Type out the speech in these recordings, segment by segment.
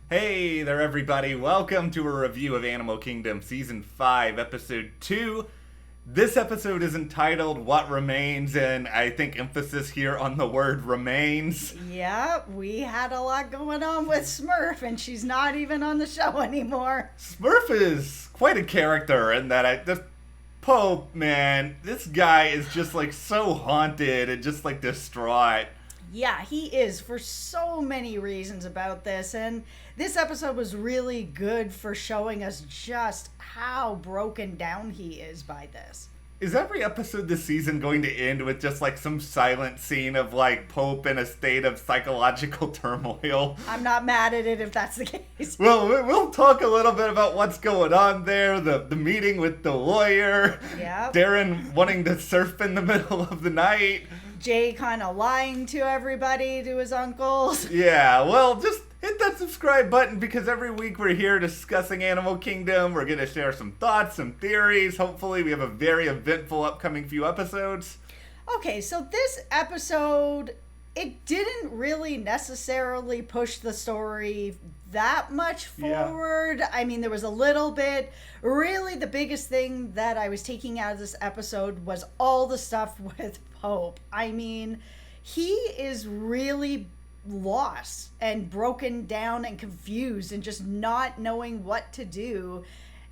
Hey there, everybody. Welcome to a review of Animal Kingdom Season 5, Episode 2. This episode is entitled What Remains, and I think emphasis here on the word remains. Yeah, we had a lot going on with Smurf, and she's not even on the show anymore. Smurf is quite a character in that this Pope, man, this guy is just like so haunted and just like distraught. Yeah, he is for so many reasons about this, and this episode was really good for showing us just how broken down he is by this. Is every episode this season going to end with just like some silent scene of like Pope in a state of psychological turmoil? I'm not mad at it if that's the case. Well, we'll talk a little bit about what's going on there, the meeting with the lawyer, Yep. Darren wanting to surf in the middle of the night. Jay kind of lying to everybody, to his uncles. Yeah, well, just hit that subscribe button because every week we're here discussing Animal Kingdom. We're going to share some thoughts, some theories. Hopefully we have a very eventful upcoming few episodes. Okay, so this episode, it didn't really necessarily push the story that much forward. Yeah. I mean, there was a little bit. Really, the biggest thing that I was taking out of this episode was all the stuff with Pope. I mean, he is really lost and broken down and confused and just not knowing what to do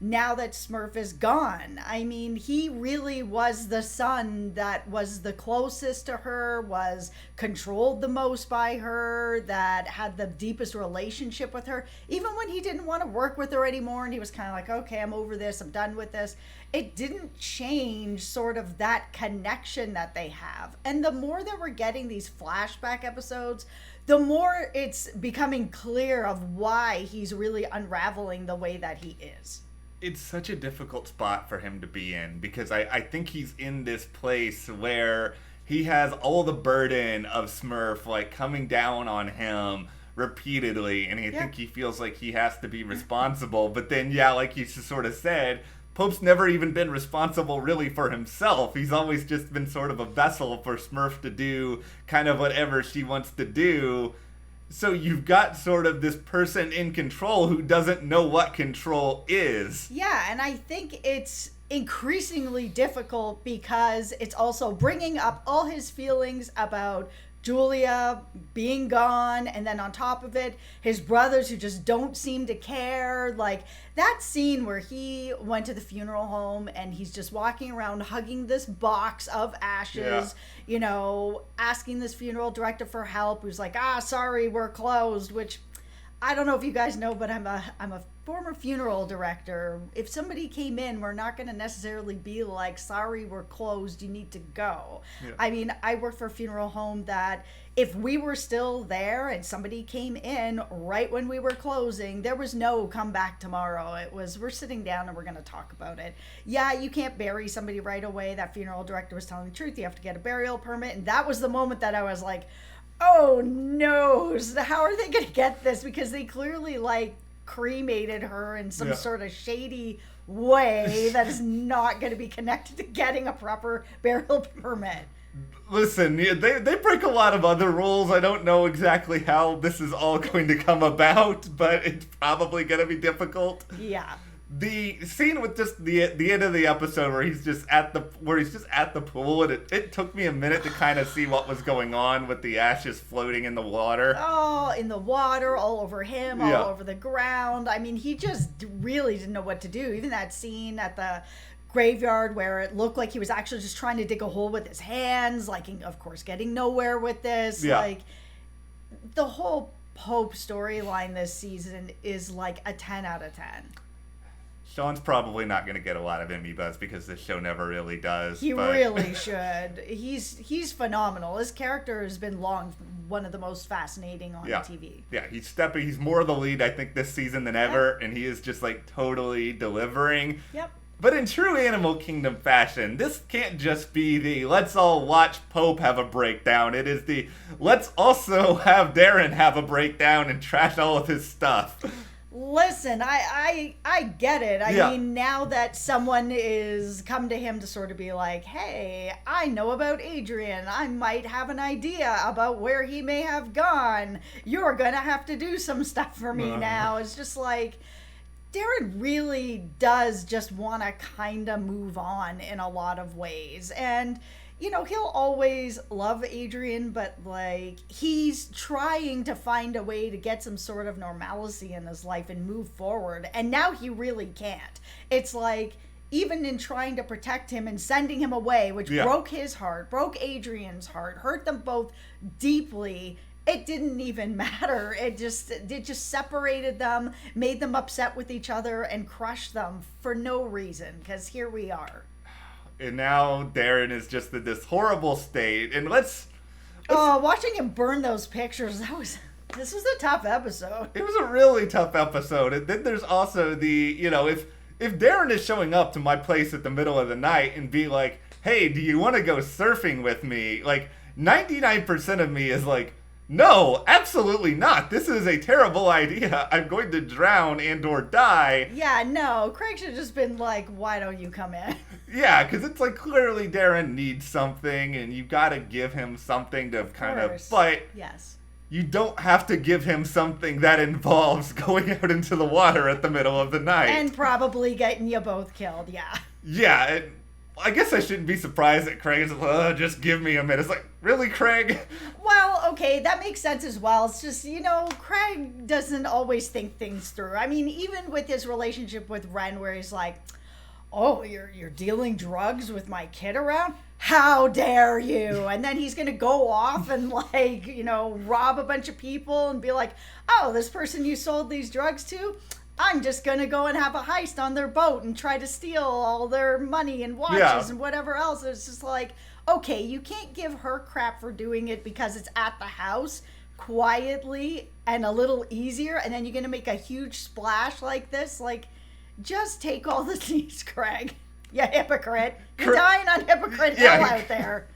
now that Smurf is gone. I mean, he really was the son that was the closest to her, was controlled the most by her, that had the deepest relationship with her. Even when he didn't want to work with her anymore and he was kind of like, okay, I'm over this, I'm done with this. It didn't change sort of that connection that they have. And the more that we're getting these flashback episodes, the more it's becoming clear of why he's really unraveling the way that he is. It's such a difficult spot for him to be in because I think he's in this place where he has all the burden of Smurf like coming down on him repeatedly, and I think he feels like he has to be responsible. But then, yeah, like you sort of said, Pope's never even been responsible really for himself. He's always just been sort of a vessel for Smurf to do kind of whatever she wants to do. So you've got sort of this person in control who doesn't know what control is. Yeah, and I think it's increasingly difficult because it's also bringing up all his feelings about Julia being gone, and then on top of it, his brothers who just don't seem to care. Like that scene where he went to the funeral home and he's just walking around hugging this box of ashes, you know, asking this funeral director for help, who's like, sorry, we're closed, which I don't know if you guys know, but I'm a former funeral director. If somebody came in, we're not going to necessarily be like, sorry, we're closed, you need to go. Yeah. I mean, I worked for a funeral home that if we were still there and somebody came in right when we were closing, there was no come back tomorrow. It was, we're sitting down and we're going to talk about it. Yeah, you can't bury somebody right away. That funeral director was telling the truth. You have to get a burial permit. And that was the moment that I was like, oh no, how are they going to get this? Because they clearly like cremated her in some sort of shady way that is not going to be connected to getting a proper burial permit. Listen, they break a lot of other rules. I don't know exactly how this is all going to come about, but it's probably going to be difficult. Yeah. The scene with just the end of the episode where he's just at the pool, and it took me a minute to kind of see what was going on with the ashes floating in the water. Oh, in the water, all over him, all over the ground. I mean, he just really didn't know what to do. Even that scene at the graveyard where it looked like he was actually just trying to dig a hole with his hands, like, of course, getting nowhere with this. Yeah. Like, the whole Pope storyline this season is like a 10 out of 10. Sean's probably not going to get a lot of Emmy buzz because this show never really does. He really should. He's phenomenal. His character has been one of the most fascinating on TV. Yeah, he's more the lead, I think, this season than ever, and he is just like totally delivering. Yep. But in true Animal Kingdom fashion, this can't just be the let's all watch Pope have a breakdown. It is the let's also have Darren have a breakdown and trash all of his stuff. Listen, I get it. I Yeah. mean, now that someone is come to him to sort of be like, hey, I know about Adrian. I might have an idea about where he may have gone. You're going to have to do some stuff for me now. It's just like, Darren really does just want to kind of move on in a lot of ways. And he'll always love Adrian, but like he's trying to find a way to get some sort of normalcy in his life and move forward. And now he really can't. It's like even in trying to protect him and sending him away, which broke his heart, broke Adrian's heart, hurt them both deeply. It didn't even matter. It just separated them, made them upset with each other, and crushed them for no reason. Because here we are. And now Darren is just in this horrible state. And let's watching him burn those pictures, this was a tough episode. It was a really tough episode. And then there's also the, if Darren is showing up to my place at the middle of the night and be like, hey, do you want to go surfing with me? Like, 99% of me is like, no, absolutely not. This is a terrible idea. I'm going to drown and or die. Yeah, no. Craig should have just been like, why don't you come in? Yeah, because it's like clearly Darren needs something and you got to give him something to kind of... But yes, you don't have to give him something that involves going out into the water at the middle of the night. And probably getting you both killed, yeah. Yeah, I guess I shouldn't be surprised that Craig is like, just give me a minute. It's like, really, Craig? Well, okay, that makes sense as well. It's just, Craig doesn't always think things through. I mean, even with his relationship with Ren, where he's like, oh, you're dealing drugs with my kid around? How dare you? And then he's going to go off and rob a bunch of people and be like, oh, this person you sold these drugs to? I'm just going to go and have a heist on their boat and try to steal all their money and watches and whatever else. It's just like, okay, you can't give her crap for doing it because it's at the house quietly and a little easier. And then you're going to make a huge splash like this. Like, just take all the seats, Craig. You hypocrite. You're dying on Hypocrite Hill out there.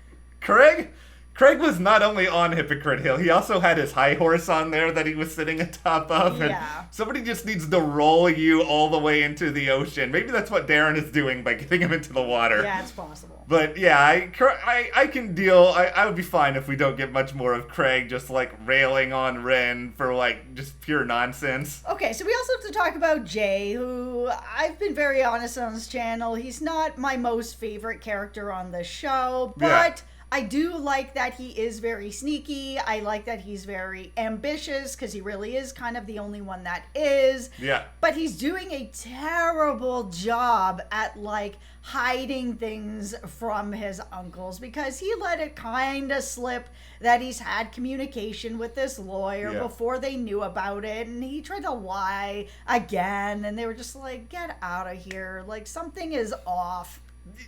Craig was not only on Hypocrite Hill, he also had his high horse on there that he was sitting atop of. And somebody just needs to roll you all the way into the ocean. Maybe that's what Darren is doing by getting him into the water. Yeah, it's possible. But yeah, I can deal. I would be fine if we don't get much more of Craig just like railing on Ren for like just pure nonsense. Okay, so we also have to talk about Jay, who I've been very honest on this channel. He's not my most favorite character on the show, but I do like that he is very sneaky. I like that he's very ambitious because he really is kind of the only one that is. Yeah. But he's doing a terrible job at like hiding things from his uncles because he let it kind of slip that he's had communication with this lawyer before they knew about it, and he tried to lie again, and they were just like, get out of here. Like, something is off.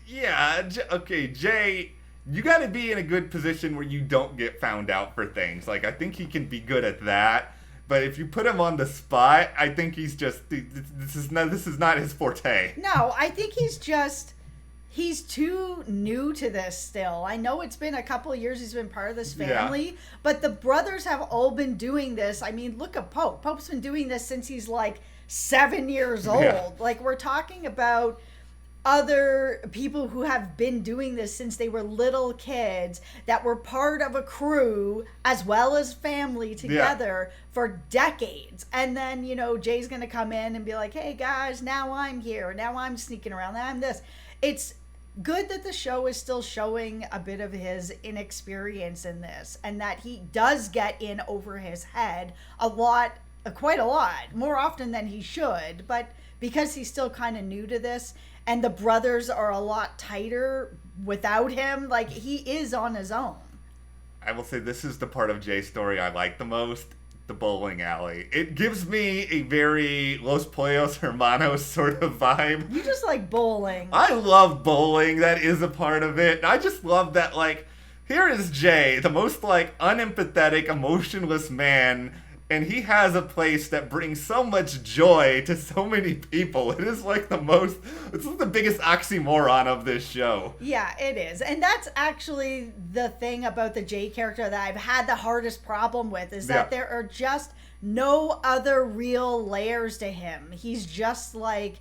Yeah. Okay, Jay, you got to be in a good position where you don't get found out for things. Like, I think he can be good at that. But if you put him on the spot, I think he's just this is not his forte. No, I think he's too new to this still. I know it's been a couple of years he's been part of this family, but the brothers have all been doing this. I mean, look at Pope. Pope's been doing this since he's like 7 years old. Yeah. Like, we're talking about other people who have been doing this since they were little kids that were part of a crew as well as family together for decades. And then, Jay's going to come in and be like, hey guys, now I'm here. Now I'm sneaking around. Now I'm this. It's good that the show is still showing a bit of his inexperience in this and that he does get in over his head quite a lot, more often than he should. But because he's still kind of new to this, and the brothers are a lot tighter without him, like, he is on his own. I will say this is the part of Jay's story I like the most, the bowling alley. It gives me a very Los Pollos Hermanos sort of vibe. You just like bowling. I love bowling. That is a part of it. I just love that, like, here is Jay, the most, like, unempathetic, emotionless man, and he has a place that brings so much joy to so many people. It is like it's like the biggest oxymoron of this show. Yeah, it is. And that's actually the thing about the Jay character that I've had the hardest problem with, is that there are just no other real layers to him. He's just like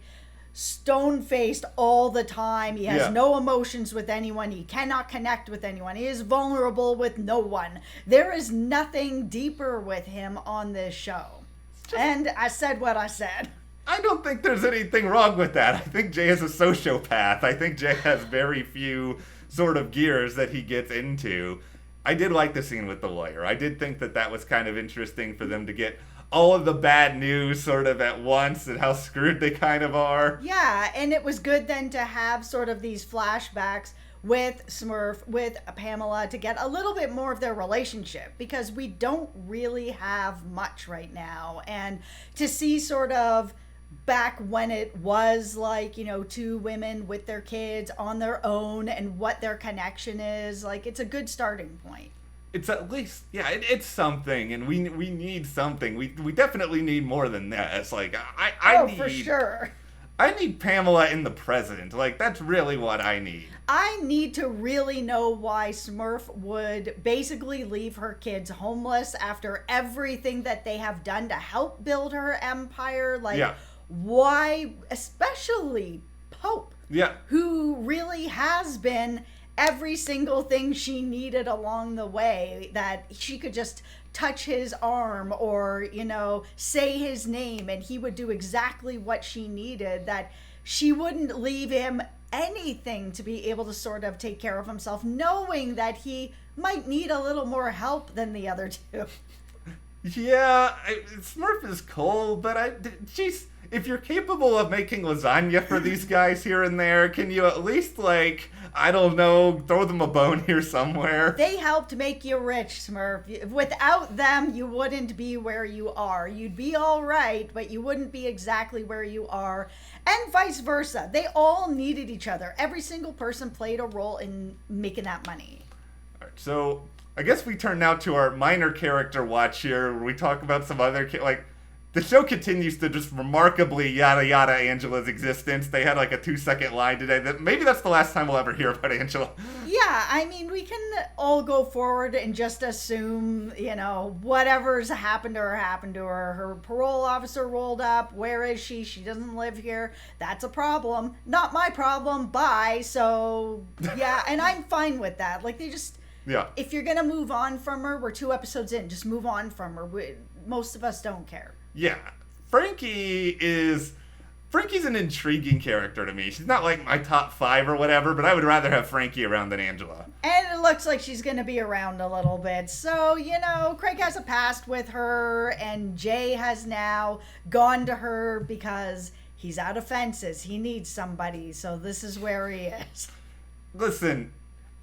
stone-faced all the time. He has no emotions with anyone. He cannot connect with anyone. He is vulnerable with no one. There is nothing deeper with him on this show. And I said what I said. I don't think there's anything wrong with that. I think Jay is a sociopath. I think Jay has very few sort of gears that he gets into. I did like the scene with the lawyer. I did think that that was kind of interesting for them to get all of the bad news sort of at once and how screwed they kind of are. Yeah, and it was good then to have sort of these flashbacks with Smurf, with Pamela, to get a little bit more of their relationship, because we don't really have much right now. And to see sort of back when it was like, you know, two women with their kids on their own and what their connection is, like, it's a good starting point. It's at least, it's something, and we need something. We definitely need more than this. Like, I need, for sure. I need Pamela in the present. Like, that's really what I need. I need to really know why Smurf would basically leave her kids homeless after everything that they have done to help build her empire. Like, why, especially Pope, who really has been every single thing she needed along the way, that she could just touch his arm or, you know, say his name and he would do exactly what she needed, that she wouldn't leave him anything to be able to sort of take care of himself, knowing that he might need a little more help than the other two. Yeah, Smurf is cool, but if you're capable of making lasagna for these guys here and there, can you at least, like, I don't know, throw them a bone here somewhere? They helped make you rich, Smurf. Without them, you wouldn't be where you are. You'd be all right, but you wouldn't be exactly where you are. And vice versa. They all needed each other. Every single person played a role in making that money. All right, so I guess we turn now to our minor character watch here, where we talk about some other, like, the show continues to just remarkably yada yada Angela's existence. They had like a 2-second line today. Maybe that's the last time we'll ever hear about Angela. Yeah, I mean, we can all go forward and just assume, you know, whatever's happened to her happened to her. Her parole officer rolled up. Where is she? She doesn't live here. That's a problem. Not my problem. Bye. So, yeah, and I'm fine with that. Like, they just... Yeah. If you're going to move on from her, we're 2 episodes in. Just move on from her. Most of us don't care. Yeah. Frankie's an intriguing character to me. She's not like my top 5 or whatever, but I would rather have Frankie around than Angela. And it looks like she's going to be around a little bit. So, you know, Craig has a past with her, and Jay has now gone to her because he's out of fences. He needs somebody, so this is where he is. Listen,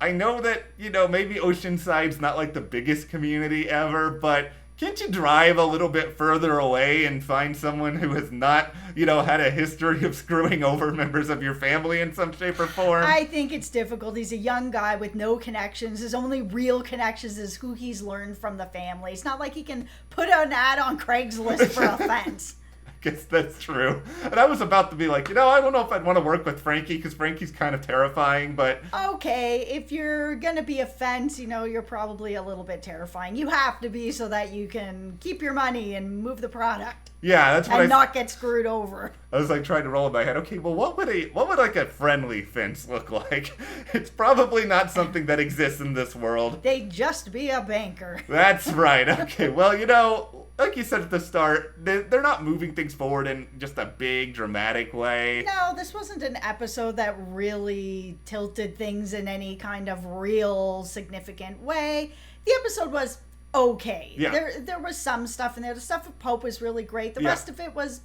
I know that, you know, maybe Oceanside's not like the biggest community ever, but can't you drive a little bit further away and find someone who has not, you know, had a history of screwing over members of your family in some shape or form? I think it's difficult. He's a young guy with no connections. His only real connections is who he's learned from the family. It's not like he can put an ad on Craigslist for a fence. I guess that's true. And I was about to be like, you know, I don't know if I'd want to work with Frankie because Frankie's kind of terrifying, but... Okay, if you're going to be a fence, you know, you're probably a little bit terrifying. You have to be so that you can keep your money and move the product. Yeah, that's what and not get screwed over. I was like trying to roll in my head. Okay, well, what would like a friendly fence look like? It's probably not something that exists in this world. They'd just be a banker. That's right. Okay, well, you know, like you said at the start, they're not moving things forward in just a big dramatic way. No, this wasn't an episode that really tilted things in any kind of real significant way. The episode was okay. Yeah. There was some stuff in there. The stuff with Pope was really great. The rest of it was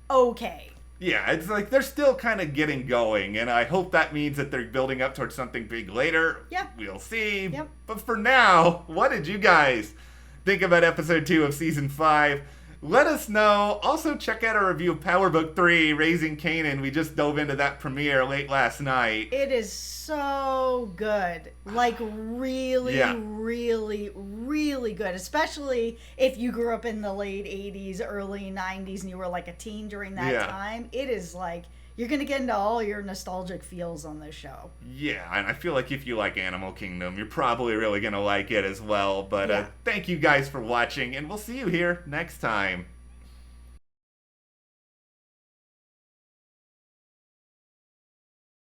okay. Yeah, it's like they're still kind of getting going, and I hope that means that they're building up towards something big later. Yeah. We'll see. Yep. But for now, what did you guys think about episode 2 of season 5? Let us know. Also, check out our review of Power Book 3, Raising Kanan. We just dove into that premiere late last night. It is so good. Like, really, really, really good. Especially if you grew up in the late 80s, early 90s, and you were like a teen during that time. It is like, you're going to get into all your nostalgic feels on this show. Yeah, and I feel like if you like Animal Kingdom, you're probably really going to like it as well. But Yeah. thank you guys for watching, and we'll see you here next time.